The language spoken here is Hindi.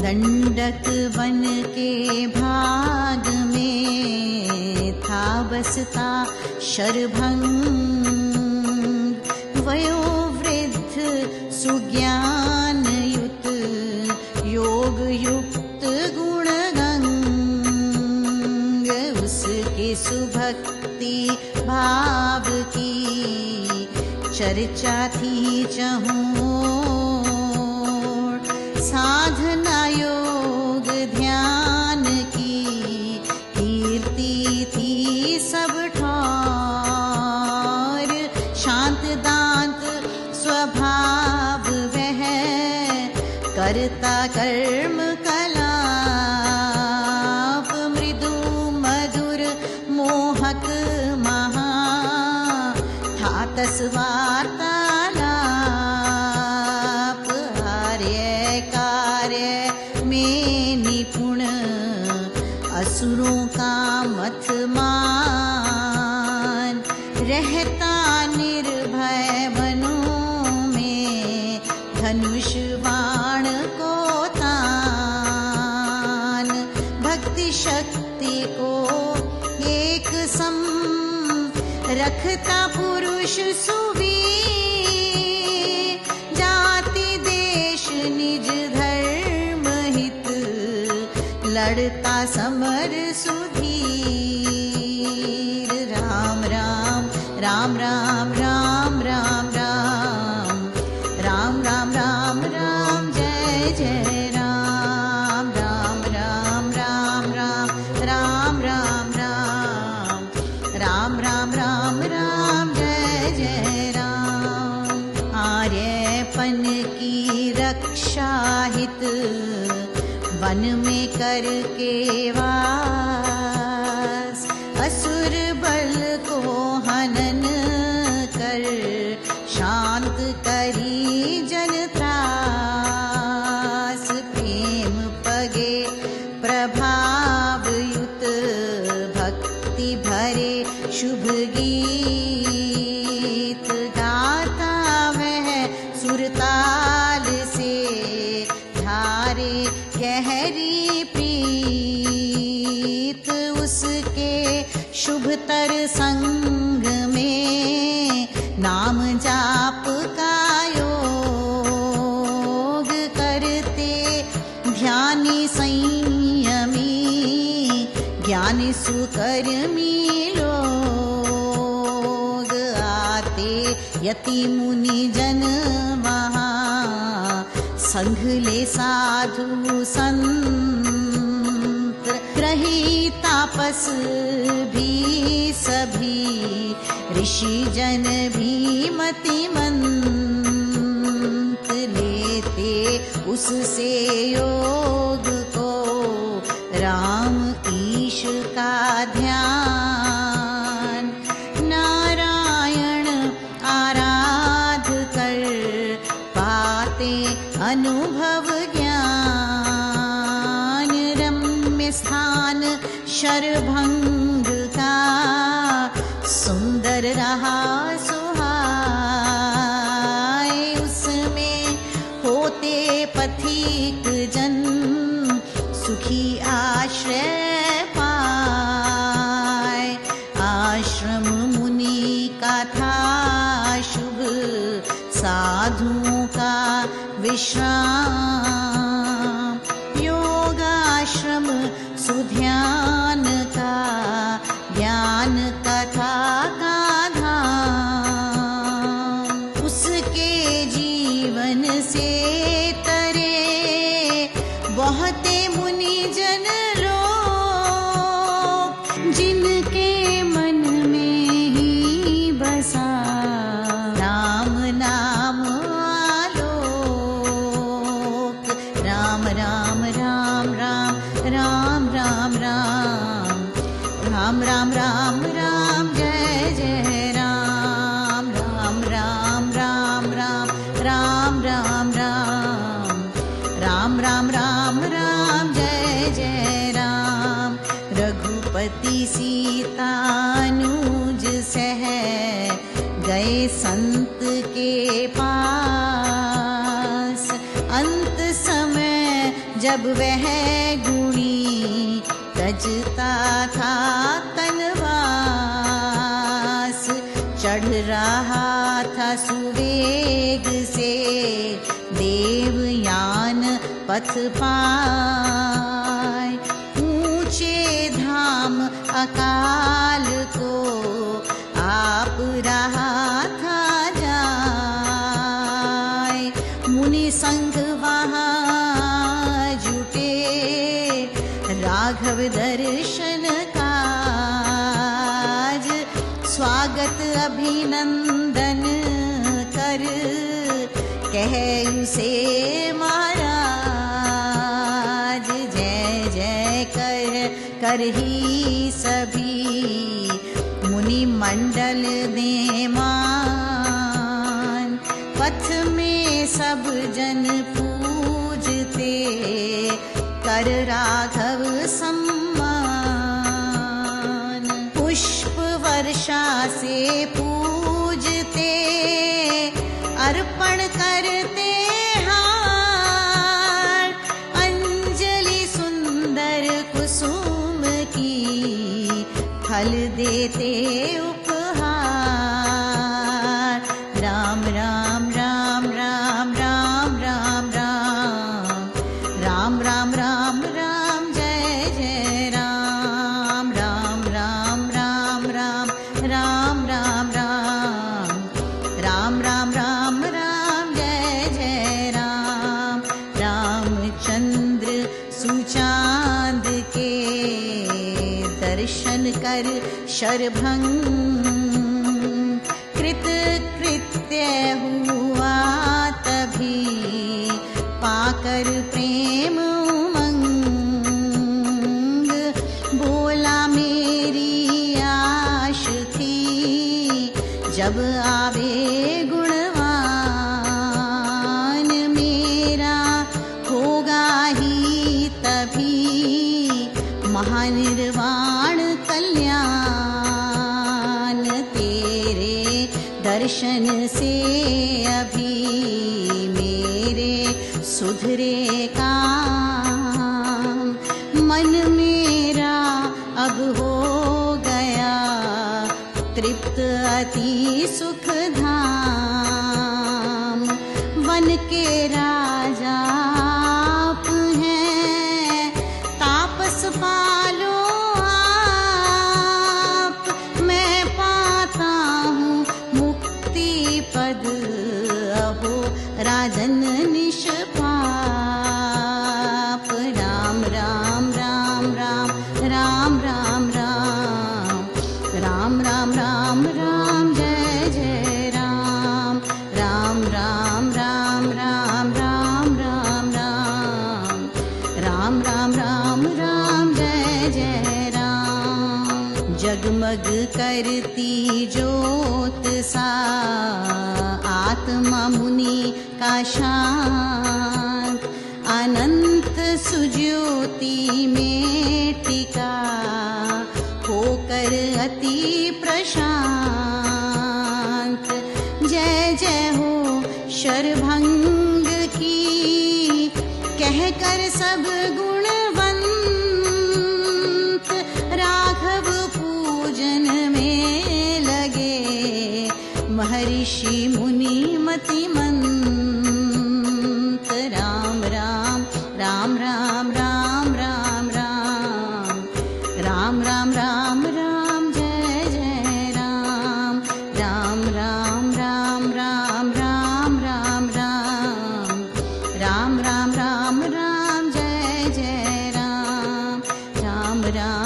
दंडक वन के भाग में था बसता शरभंग। वयोवृद्ध सुज्ञान युत योग युक्त गुणगंग। उसके सुभक्ति भाव की चर्चा थी चहुओर। साधना योग ध्यान की कीर्ति थी सब ठौर। शांत दांत स्वभाव वह करता कर्म कलाप। मृदु मधुर मोहक महा था तस वार्तालाप। आर्य कार्य में निपुण असुरों का मत मान। रहता निर्भय वनों में धनुष बाण को तान। भक्ति शक्ति को एक सम रखता पुरुष सुवीर। जाति देश निज धर्म हित लड़ता समर सुधीर। राम राम राम राम राम राम राम राम राम राम राम जय जय राम। राम राम राम राम राम राम राम राम राम राम राम जय जय राम। आर्यपन की रक्षा हित वन में करके वास। असुर बल को हनन कर शांत करी जनत्रास। प्रेम पगे प्रभाव युत भक्ति भरे शुभ गीत। गाता वह सुरताल से धारे गहरी प्रीत। उसके शुभतर संग में नाम जाप का योग करते। ध्यानी संयमी ज्ञानी सुकर्मी लोग। आते यति मुनि जन वहाँ संग ले साधु संत। ग्रही तापस भी सभी ऋषि जन भी मतिमंत। लेते उससे योग को राम ईश का ध्यान। नारायण आराध कर पाते अनुभव ज्ञान। रम्य स्थान शरभंग का सुंदर रहा सुहाय। उसमें होते पथिक जन सुखी आश्रय पाए। आश्रम मुनि का था शुभ साधुओं का विश्राम। योगाश्रम सुध्यान का ज्ञान कथा का धाम। उसके जीवन से तरे बहुते मुनि जन लोग। जिनके मन में ही बसा राम नाम आलोक। राम राम राम राम राम राम राम राम राम राम राम जय जय राम। राम राम राम राम राम राम राम राम राम राम राम जय जय राम। रघुपति सीतानुज सह गए संत के पास। अंत समय जब वह गुणी तजता था तनवास, चढ़ रहा था सुवेग से देवयान पथ पाए। ऊंचे धाम अकाल को आप रहा था जाए। मुनि संघ वहाँ जुटे राघव दर्शन काज, स्वागत अभिनंदन कर कह उसे महाराज। जय जय कर ही सभी मुनि मंडल ने मान। पथ में सब जन पूजते कर राघव सम्मान। पुष्प वर्षा से पूजते अर्पण करते हार। अंजलि सुंदर कुसुम की फल देते उपहार। राम राम राम राम राम राम राम राम राम राम राम जय जय राम। राम राम राम राम राम राम राम राम राम राम जय जय राम। रामचंद्र सुचांद के दर्शन कर शरभंग, कृत कृत्य हुआ तभी पाकर प्रेम उमंग। बोला मेरी आश थी जब आवे गुणवान, मेरा होगा ही तभी महानिर्वाण कल्याण। तेरे दर्शन से अभी मेरे सुधरे काम। मन मेरा अब हो गया तृप्त अति सुख धाम। वन के राजा आप हैं, तापस पालो आप। मैं पाता हूँ मुक्ति पद अहो राजन निष्पाप। राम राम राम राम राम राम राम राम राम राम राम जय जय राम। राम राम राम राम राम राम राम राम राम राम जय जय राम। जगमग करती ज्योत सा आत्मा मुनि का शांत, अनंत सुज्योति में टिका होकर अति प्रशांत। जय जय हो शरभंग की कहकर सब गुणवंत। राघव पूजन में लगे महर्षि मुनि मतिमंत। राम राम राम राम राम राम राम राम राम राम जय जय राम। राम राम राम राम राम राम राम राम राम राम जय जय राम। राम राम